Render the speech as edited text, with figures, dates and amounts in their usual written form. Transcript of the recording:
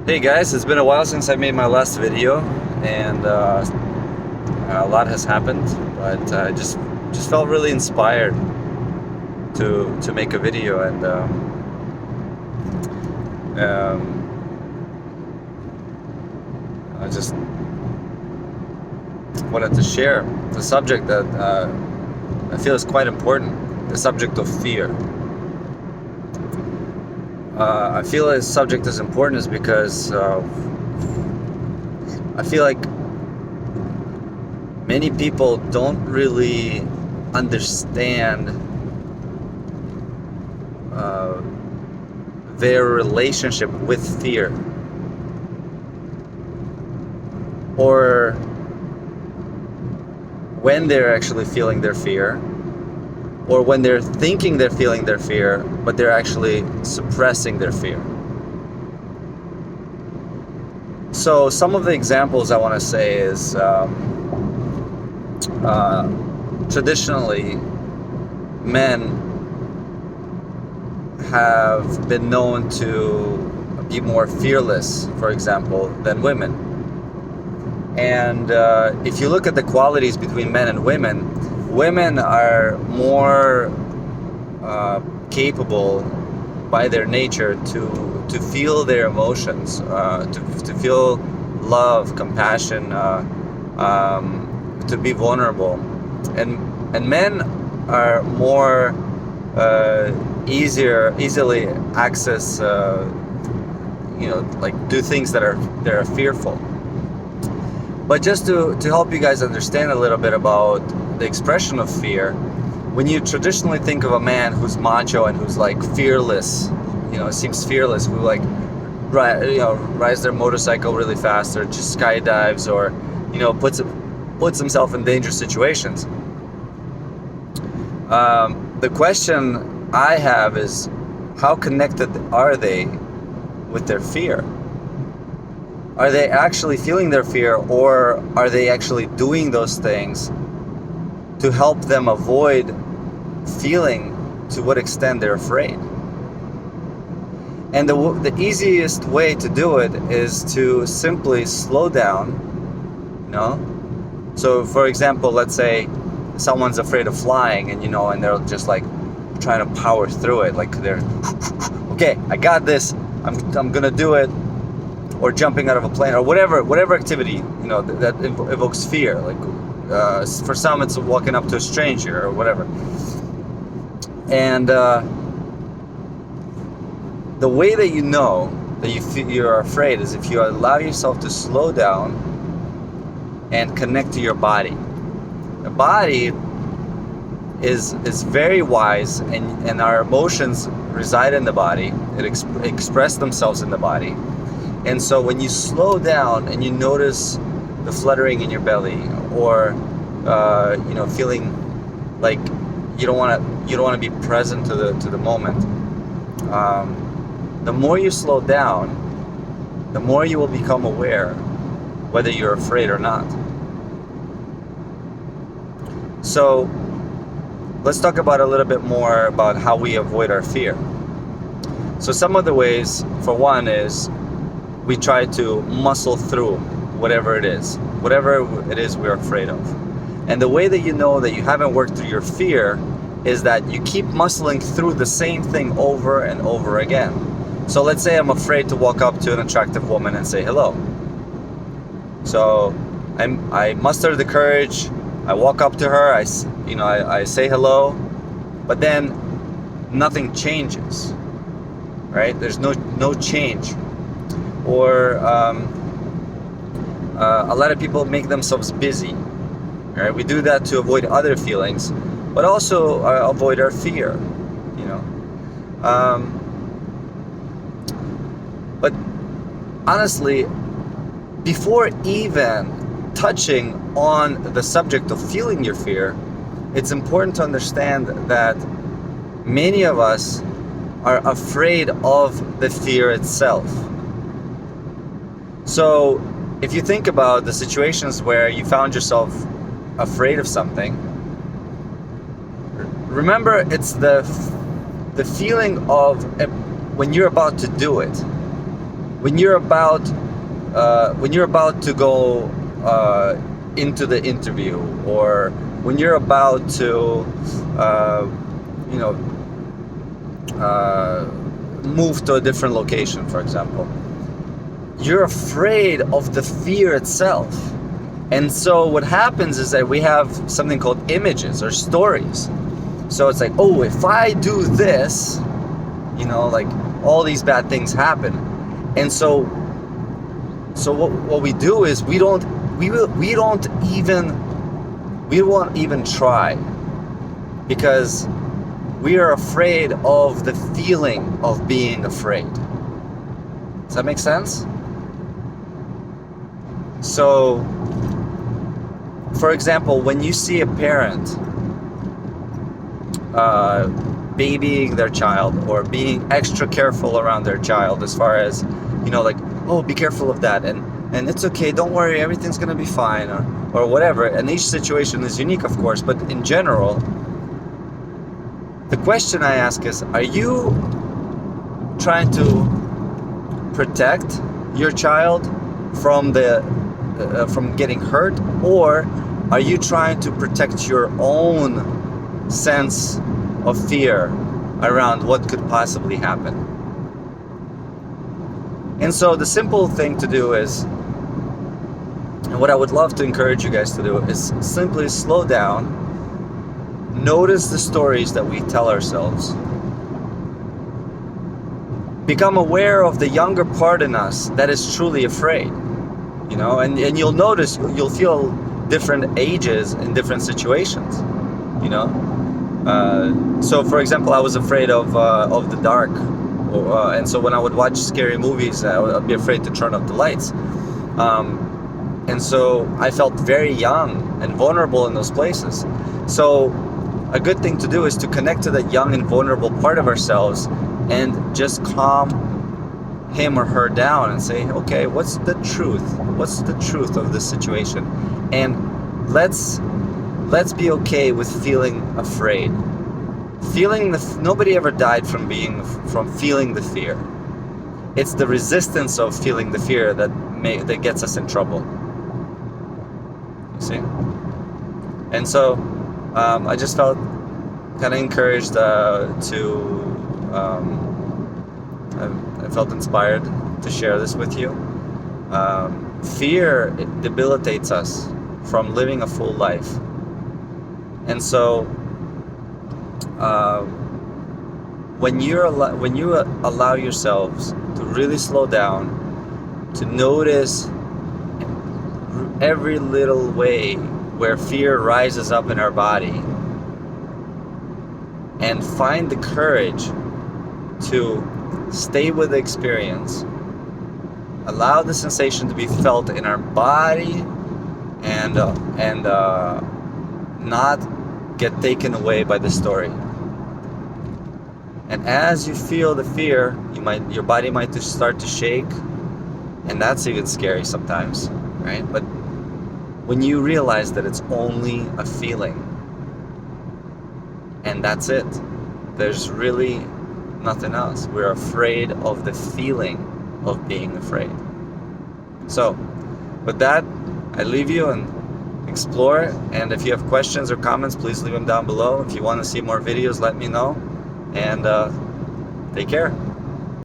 Hey guys, it's been a while since I made my last video, and a lot has happened, but I just felt really inspired to make a video, and I just wanted to share the subject that I feel is quite important, the subject of fear. I feel this subject is important is because I feel like many people don't really understand their relationship with fear, or when they're actually feeling their fear, or when they're thinking they're feeling their fear, but they're actually suppressing their fear. So some of the examples I want to say is traditionally men have been known to be more fearless, for example, than women. And if you look at the qualities between men and women, women are more capable by their nature to feel their emotions, to feel love, compassion, to be vulnerable, and men are more easily access, like do things that are fearful. But just to help you guys understand a little bit about the expression of fear, when you traditionally think of a man who's macho and who's like fearless, seems fearless, who like rides their motorcycle really fast, or just skydives, or puts himself in dangerous situations. The question I have is, how connected are they with their fear? Are they actually feeling their fear, or are they actually doing those things to help them avoid feeling to what extent they're afraid? And the easiest way to do it is to simply slow down, So for example, let's say someone's afraid of flying, and they're just like trying to power through it, like they're, okay, I got this, I'm gonna do it. Or jumping out of a plane, or whatever activity that evokes fear. Like for some, it's walking up to a stranger or whatever. And the way that you know that you're afraid is if you allow yourself to slow down and connect to your body. The body is very wise, and our emotions reside in the body. It express themselves in the body. And so when you slow down and you notice the fluttering in your belly, or feeling like you don't want to be present to the moment, the more you slow down, the more you will become aware whether you're afraid or not. So let's talk about a little bit more about how we avoid our fear. So some of the ways, for one, is we try to muscle through whatever it is we're afraid of. And the way that you know that you haven't worked through your fear is that you keep muscling through the same thing over and over again. So let's say I'm afraid to walk up to an attractive woman and say hello. So I muster the courage, I walk up to her, I say hello, but then nothing changes, right? There's no change. Or a lot of people make themselves busy. Right? We do that to avoid other feelings, but also avoid our fear. But honestly, before even touching on the subject of feeling your fear, it's important to understand that many of us are afraid of the fear itself. So if you think about the situations where you found yourself afraid of something, remember it's the feeling of when you're about to do it. when you're about to go into the interview, or when you're about to you know move to a different location, for example, you're afraid of the fear itself. And so what happens is that we have something called images or stories. So it's like, oh, if I do this, like all these bad things happen. And so what we do is we won't even try, because we are afraid of the feeling of being afraid. Does that make sense? So, for example, when you see a parent babying their child, or being extra careful around their child, as far as, like, oh, be careful of that, and it's okay, don't worry, everything's gonna be fine, or whatever. And each situation is unique, of course, but in general, the question I ask is, are you trying to protect your child from getting hurt, or are you trying to protect your own sense of fear around what could possibly happen? And so the simple thing to do is, and what I would love to encourage you guys to do, is simply slow down, notice the stories that we tell ourselves, become aware of the younger part in us that is truly afraid, and you'll notice, you'll feel different ages in different situations, so for example, I was afraid of the dark, and so when I would watch scary movies, I'd be afraid to turn up the lights, and so I felt very young and vulnerable in those places. So a good thing to do is to connect to that young and vulnerable part of ourselves and just calm him or her down and say, okay, what's the truth? What's the truth of this situation? And let's be okay with feeling afraid. Nobody ever died from feeling the fear. It's the resistance of feeling the fear that gets us in trouble. You see? And so I just felt kind of encouraged I felt inspired to share this with you. Fear, it debilitates us from living a full life. And so when you allow yourselves to really slow down, to notice every little way where fear rises up in our body, and find the courage to stay with the experience, allow the sensation to be felt in our body, and not get taken away by the story. And as you feel the fear, your body might just start to shake, and that's even scary sometimes, right? But when you realize that it's only a feeling, and that's it, there's really nothing else. We're afraid of the feeling of being afraid. So with that, I leave you and explore. And if you have questions or comments, please leave them down below. If you want to see more videos, let me know. And take care.